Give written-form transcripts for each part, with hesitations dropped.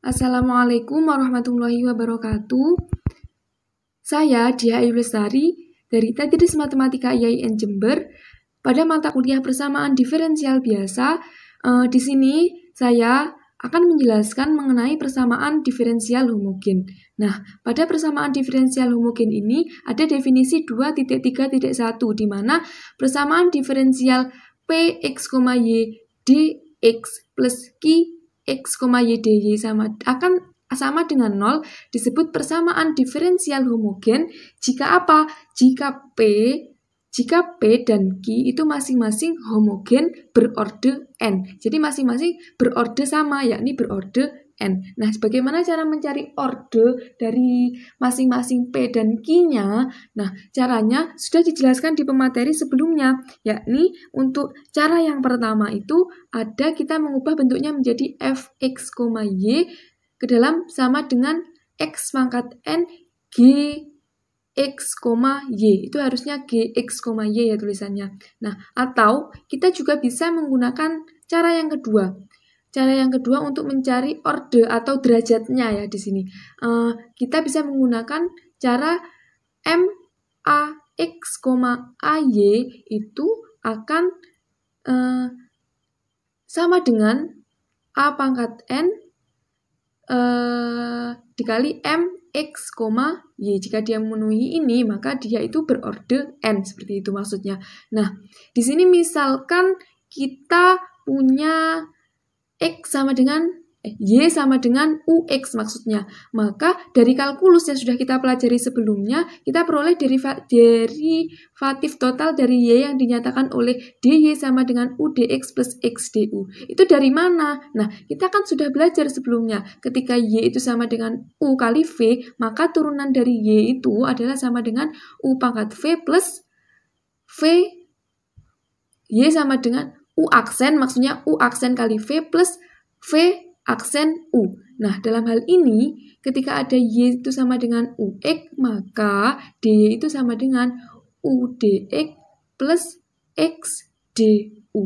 Assalamualaikum warahmatullahi wabarakatuh. Saya Diah Ayu Lestari dari Tadris Matematika IAIN Jember pada mata kuliah persamaan diferensial biasa. Di sini saya akan menjelaskan mengenai persamaan diferensial homogen. Nah, pada persamaan diferensial homogen ini ada definisi 2.3.1 di mana persamaan diferensial Px, Y dx plus Q X, Y, dy akan sama dengan 0 disebut persamaan diferensial homogen jika apa? Jika P dan Q itu masing-masing homogen berorde n. Jadi masing-masing berorde sama, yakni berorde n. Nah, bagaimana cara mencari orde dari masing-masing P dan Q-nya? Nah, caranya sudah dijelaskan di pemateri sebelumnya, yakni untuk cara yang pertama itu ada kita mengubah bentuknya menjadi fx, y ke dalam sama dengan x pangkat n g x, y. Itu harusnya gx, y ya tulisannya. Nah, atau kita juga bisa menggunakan cara yang kedua. Cara yang kedua untuk mencari orde atau derajatnya ya di sini. Kita bisa menggunakan cara max, ay itu akan sama dengan a pangkat n dikali mx, y. Jika dia memenuhi ini, maka dia itu berorde n, seperti itu maksudnya. Nah, di sini misalkan kita punya x sama dengan y sama dengan ux maksudnya. Maka dari kalkulus yang sudah kita pelajari sebelumnya, kita peroleh derivatif total dari y yang dinyatakan oleh dy sama dengan udx plus xdu. Itu dari mana? Nah, kita kan sudah belajar sebelumnya. Ketika y itu sama dengan u kali v, maka turunan dari y itu adalah sama dengan u pangkat v plus v. Y sama dengan u aksen, maksudnya u aksen kali v plus v aksen u. Nah, dalam hal ini, ketika ada y itu sama dengan ux, maka dy itu sama dengan udx plus xdu.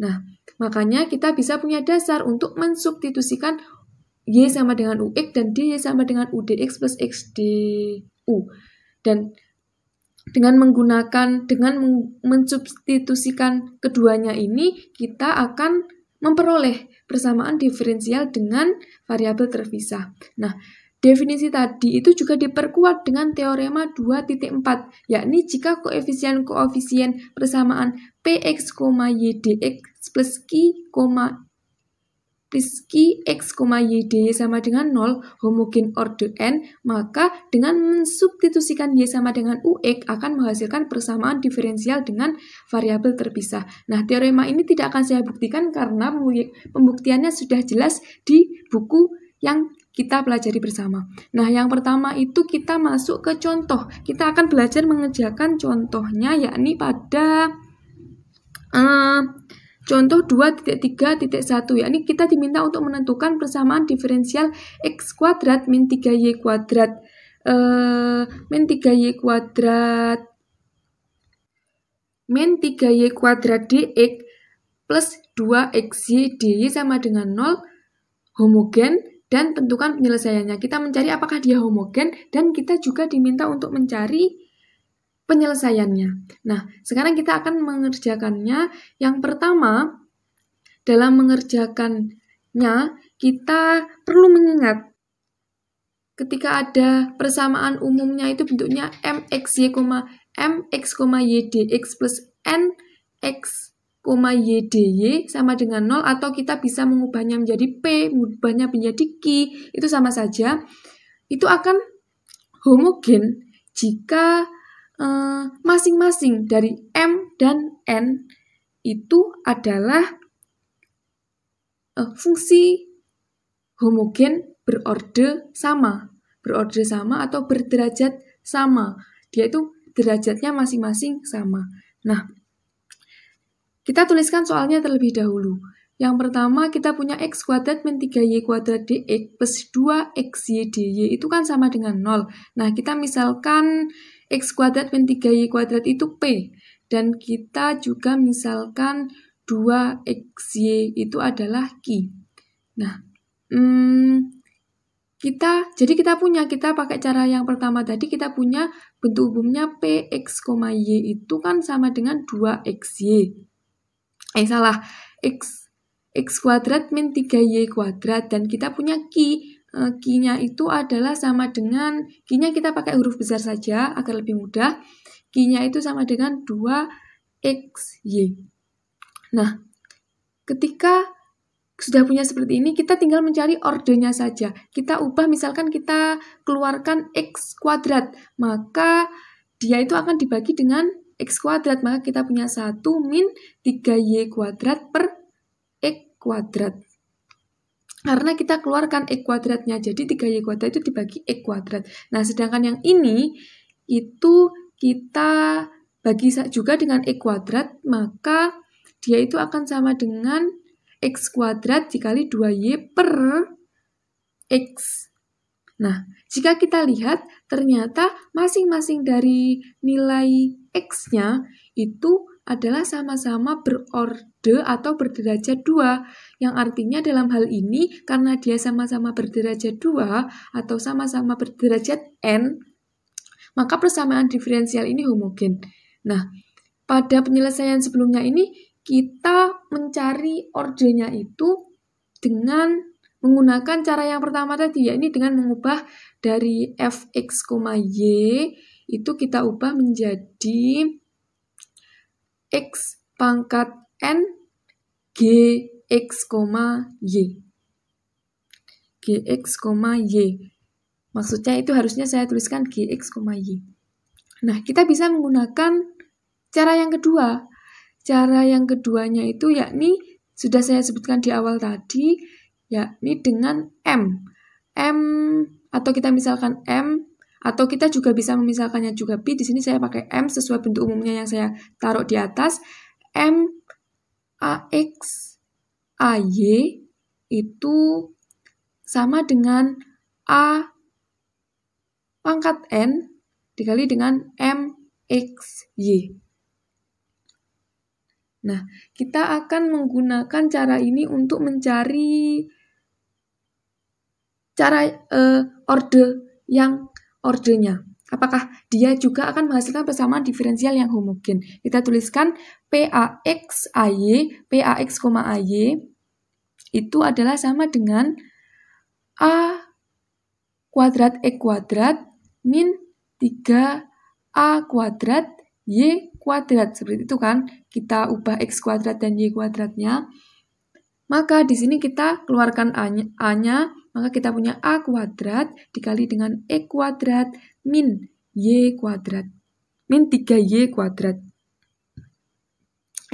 Nah, makanya kita bisa punya dasar untuk mensubstitusikan y sama dengan ux dan dy sama dengan udx plus xdu. Dan dengan mensubstitusikan keduanya ini, kita akan memperoleh persamaan diferensial dengan variabel terpisah. Nah, definisi tadi itu juga diperkuat dengan teorema 2.4, yakni jika koefisien persamaan Px, Y dx plus Qx, Y dy sama dengan 0 homogen orde n, maka dengan mensubstitusikan y sama dengan ux akan menghasilkan persamaan diferensial dengan variabel terpisah. Nah, teorema ini tidak akan saya buktikan karena pembuktiannya sudah jelas di buku yang kita pelajari bersama. Nah, yang pertama itu kita masuk ke contoh. Kita akan belajar mengerjakan contohnya, yakni pada contoh 2.3.1, yakni kita diminta untuk menentukan persamaan diferensial x kuadrat min 3y kuadrat dx plus 2xy dy sama dengan 0 homogen, dan tentukan penyelesaiannya. Kita mencari apakah dia homogen, dan kita juga diminta untuk mencari penyelesaiannya. Nah, sekarang kita akan mengerjakannya. Yang pertama, dalam mengerjakannya, kita perlu mengingat ketika ada persamaan umumnya itu bentuknya mx, y dx plus nx, y dy sama dengan 0, atau kita bisa mengubahnya menjadi p, mengubahnya menjadi q, itu sama saja. Itu akan homogen jika masing-masing dari m dan n itu adalah fungsi homogen berorde sama atau berderajat sama. Dia itu derajatnya masing-masing sama. Nah, kita tuliskan soalnya terlebih dahulu. Yang pertama, kita punya x kuadrat min 3y kuadrat dx plus 2xy dy itu kan sama dengan 0. Nah, kita misalkan x kuadrat min 3y kuadrat itu p, dan kita juga misalkan 2xy itu adalah q. Nah, Kita pakai cara yang pertama tadi, kita punya bentuk umumnya Px, Y itu kan sama dengan 2xy. X kuadrat min 3y kuadrat. Dan kita punya Q-nya itu adalah sama dengan, Q-nya kita pakai huruf besar saja agar lebih mudah. Q-nya itu sama dengan 2xy. Nah, ketika sudah punya seperti ini, kita tinggal mencari ordernya saja. Kita ubah, misalkan kita keluarkan x kuadrat, maka dia itu akan dibagi dengan x kuadrat. Maka kita punya 1 min 3y kuadrat per x kuadrat. Karena kita keluarkan x kuadratnya, jadi 3y kuadrat itu dibagi x kuadrat. Nah, sedangkan yang ini, itu kita bagi juga dengan x kuadrat, maka dia itu akan sama dengan x kuadrat dikali 2y per x. Nah, jika kita lihat, ternyata masing-masing dari nilai x-nya itu adalah sama-sama berorde atau berderajat 2. Yang artinya dalam hal ini, karena dia sama-sama berderajat 2 atau sama-sama berderajat n, maka persamaan diferensial ini homogen. Nah, pada penyelesaian sebelumnya ini, kita mencari ordernya itu dengan menggunakan cara yang pertama tadi, yakni dengan mengubah dari fx, y itu kita ubah menjadi x pangkat n gx, y. Gx, y. Maksudnya itu harusnya saya tuliskan gx, y. Nah, kita bisa menggunakan cara yang kedua. Cara yang keduanya itu yakni sudah saya sebutkan di awal tadi, yakni dengan M. M atau kita misalkan M, atau kita juga bisa memisalkannya juga P. Di sini saya pakai M sesuai bentuk umumnya yang saya taruh di atas. M AX AY itu sama dengan A pangkat N dikali dengan MXY. Nah, kita akan menggunakan cara ini untuk mencari cara ordernya. Apakah dia juga akan menghasilkan persamaan diferensial yang homogen? Kita tuliskan PAX AY itu adalah sama dengan A kuadrat X kuadrat min 3A kuadrat Y kuadrat. Seperti itu kan, kita ubah X kuadrat dan Y kuadratnya. Maka di sini kita keluarkan A-nya, maka kita punya A kuadrat dikali dengan X kuadrat min Y kuadrat, min 3Y kuadrat.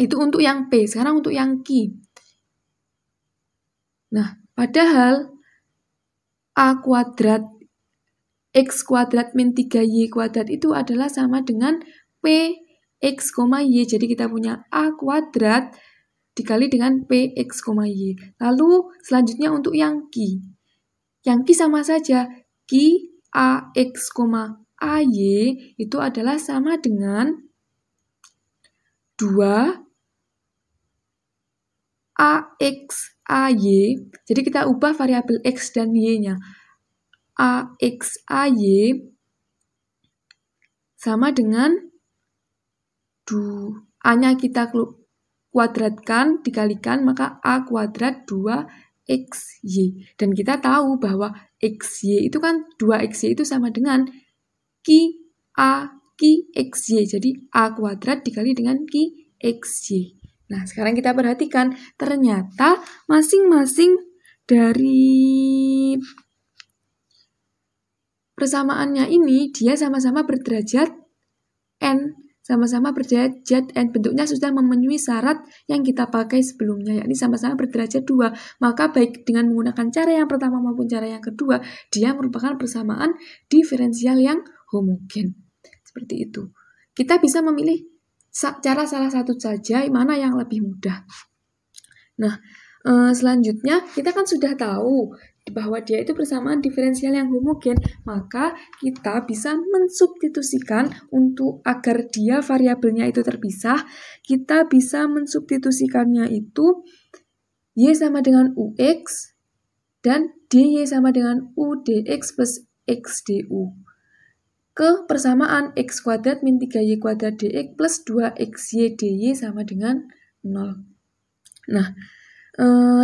Itu untuk yang P. Sekarang untuk yang Q. Nah, padahal A kuadrat X kuadrat min 3Y kuadrat itu adalah sama dengan Px, Y. Jadi kita punya A kuadrat dikali dengan Px, Y. Lalu selanjutnya untuk yang Q. Yang Q sama saja. Q AX, AY itu adalah sama dengan 2 AX, AY. Jadi kita ubah variabel X dan Y-nya. AX, AY sama dengan A-nya kita kuadratkan, dikalikan, maka A kuadrat 2XY. Dan kita tahu bahwa XY itu kan 2XY itu sama dengan QXY. Jadi A kuadrat dikali dengan QXY. Nah, sekarang kita perhatikan, ternyata masing-masing dari persamaannya ini, dia sama-sama berderajat N. Sama-sama berderajat N. Bentuknya sudah memenuhi syarat yang kita pakai sebelumnya, yakni sama-sama berderajat 2. Maka baik dengan menggunakan cara yang pertama maupun cara yang kedua, dia merupakan persamaan diferensial yang homogen. Seperti itu. Kita bisa memilih cara salah satu saja, mana yang lebih mudah. Nah, selanjutnya kita kan sudah tahu bahwa dia itu persamaan diferensial yang homogen, maka kita bisa mensubstitusikan untuk agar dia variabelnya itu terpisah, kita bisa mensubstitusikannya itu Y sama dengan UX dan dy sama dengan u dx plus x du. Ke persamaan x kuadrat min 3y kuadrat dx plus 2xy dy sama dengan 0. Nah,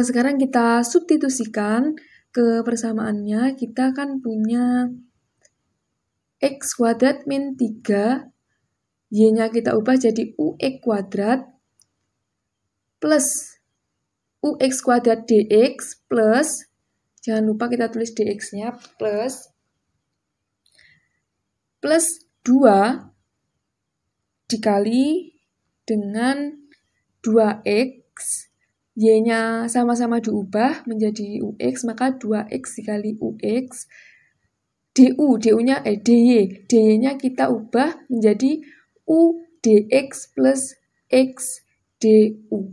sekarang kita substitusikan ke persamaannya. Kita kan punya x kuadrat min 3, y-nya kita ubah jadi ux kuadrat plus ux kuadrat dx plus, jangan lupa kita tulis dx-nya, plus 2 dikali dengan 2x, y-nya sama-sama diubah menjadi ux, maka 2x dikali ux, du-nya dy-nya kita ubah menjadi u dx plus x du.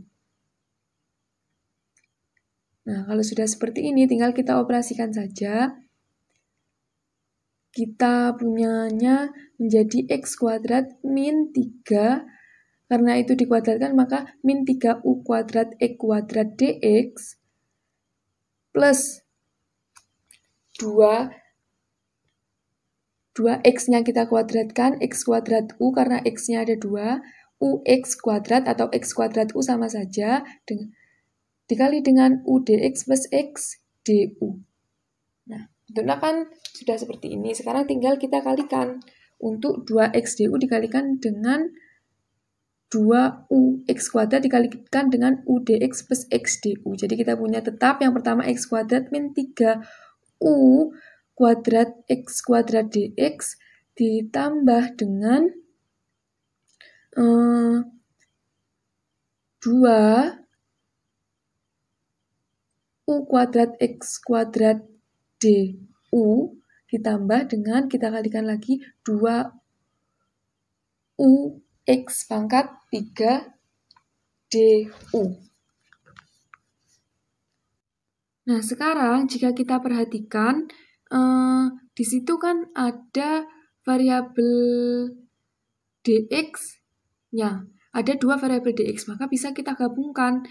Nah, kalau sudah seperti ini, tinggal kita operasikan saja. Kita punyanya menjadi x kuadrat min 3, karena itu dikuadratkan maka min 3u kuadrat x kuadrat dx plus 2x-nya kita kuadratkan, x kuadrat u karena x-nya ada 2, ux kuadrat atau x kuadrat u sama saja, dikali dengan u dx plus x du. Nah, bentuknya kan sudah seperti ini. Sekarang tinggal kita kalikan. Untuk 2x du dikalikan dengan 2ux kuadrat dikalikan dengan u dx plus x du. Jadi kita punya tetap yang pertama x kuadrat min 3u kuadrat x kuadrat dx ditambah dengan 2 u kuadrat x kuadrat du ditambah dengan, kita kalikan lagi, 2ux pangkat 3 du. Nah, sekarang jika kita perhatikan, di situ kan ada variabel dx-nya. Ada 2 variabel dx, maka bisa kita gabungkan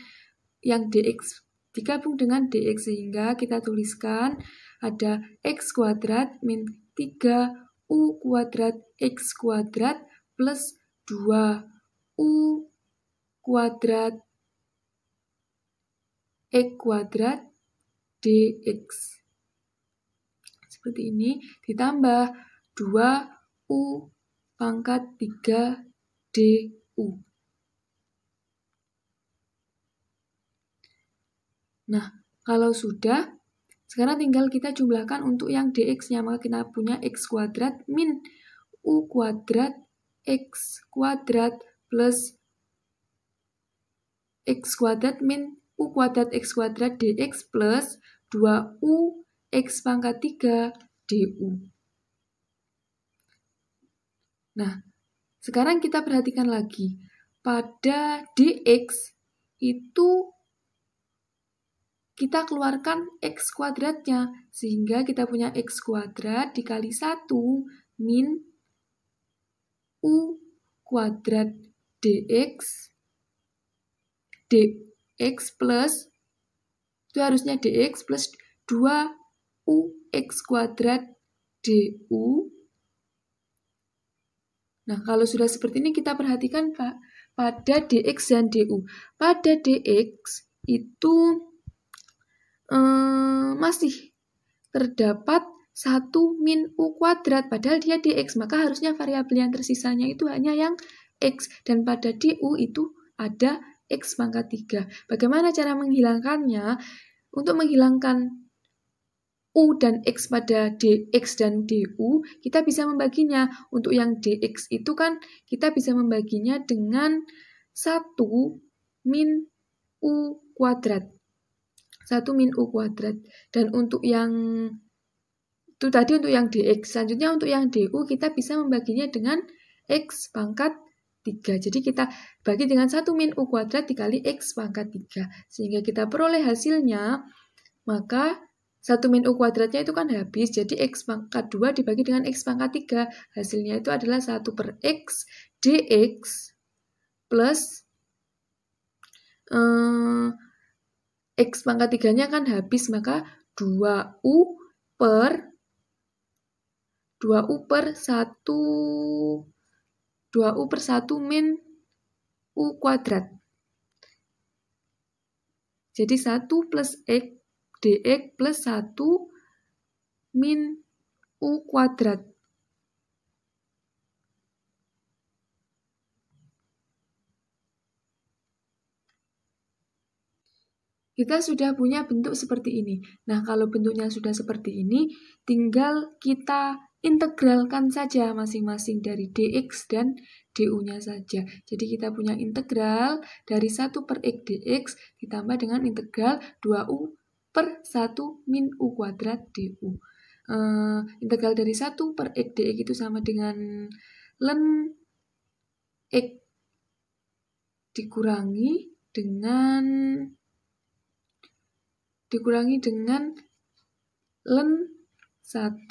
yang dx digabung dengan dx, sehingga kita tuliskan ada x kuadrat min 3u kuadrat x kuadrat plus 2u kuadrat x kuadrat dx. Seperti ini, ditambah 2u pangkat 3 du. Nah, kalau sudah, sekarang tinggal kita jumlahkan untuk yang dx-nya, maka kita punya x kuadrat min u kuadrat x kuadrat plus x kuadrat min u kuadrat x kuadrat dx plus 2u x pangkat 3 du. Nah, sekarang kita perhatikan lagi. Pada dx itu kita keluarkan x kuadratnya, sehingga kita punya x kuadrat dikali 1 min u kuadrat dx plus, itu harusnya dx plus 2ux kuadrat du. Nah, kalau sudah seperti ini kita perhatikan Pak, pada dx dan du. Pada dx itu masih terdapat 1 min u kuadrat, padahal dia dx, maka harusnya variabel yang tersisanya itu hanya yang x, dan pada du itu ada x pangkat 3. Bagaimana cara menghilangkannya? Untuk menghilangkan u dan x pada dx dan du, kita bisa membaginya. Untuk yang dx itu kan kita bisa membaginya dengan 1 min u kuadrat. 1 min u kuadrat. Dan untuk yang itu tadi untuk yang dx. Selanjutnya untuk yang du kita bisa membaginya dengan x pangkat 3. Jadi kita bagi dengan 1 min u kuadrat dikali x pangkat 3. Sehingga kita peroleh hasilnya, maka 1 min u kuadratnya itu kan habis. Jadi x pangkat 2 dibagi dengan x pangkat 3. Hasilnya itu adalah 1 per x dx plus x pangkat 3-nya kan habis, maka 2U per 1 min U kuadrat. Jadi 1 plus X dx plus 1 min U kuadrat. Kita sudah punya bentuk seperti ini. Nah, kalau bentuknya sudah seperti ini, tinggal kita integralkan saja masing-masing dari dx dan du-nya saja. Jadi kita punya integral dari 1 per x dx ditambah dengan integral 2u per 1 min u kuadrat du. Integral dari 1 per x dx itu sama dengan ln x dikurangi dengan ln 1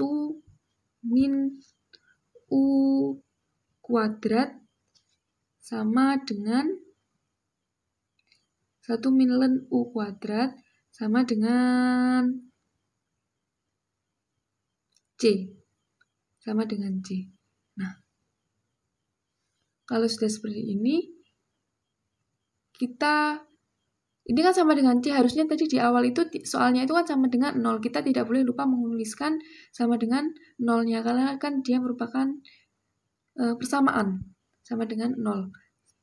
min u kuadrat sama dengan 1 min ln u kuadrat sama dengan C. Sama dengan C. Nah, kalau sudah seperti ini, ini kan sama dengan C, harusnya tadi di awal itu soalnya itu kan sama dengan 0. Kita tidak boleh lupa menuliskan sama dengan 0-nya, karena kan dia merupakan persamaan, sama dengan 0.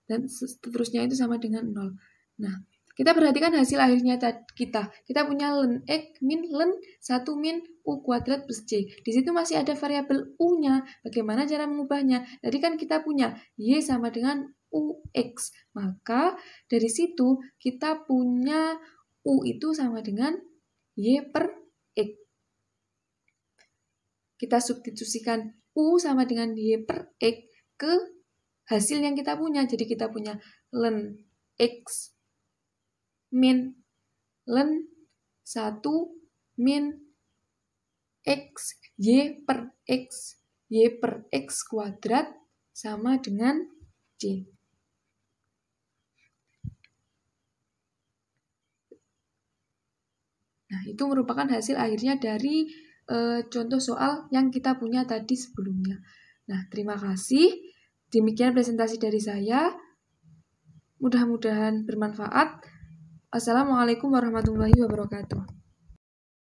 Dan seterusnya itu sama dengan 0. Nah, kita perhatikan hasil akhirnya kita. Kita punya ln X min ln 1 min U kuadrat plus C. Di situ masih ada variabel U-nya. Bagaimana cara mengubahnya? Tadi kan kita punya Y sama dengan UX. Maka dari situ kita punya U itu sama dengan Y per X. Kita substitusikan U sama dengan Y per X ke hasil yang kita punya. Jadi kita punya ln X min ln 1 min X Y per X kuadrat sama dengan C. Nah, itu merupakan hasil akhirnya dari contoh soal yang kita punya tadi sebelumnya. Nah, terima kasih. Demikian presentasi dari saya. Mudah-mudahan bermanfaat. Assalamualaikum warahmatullahi wabarakatuh.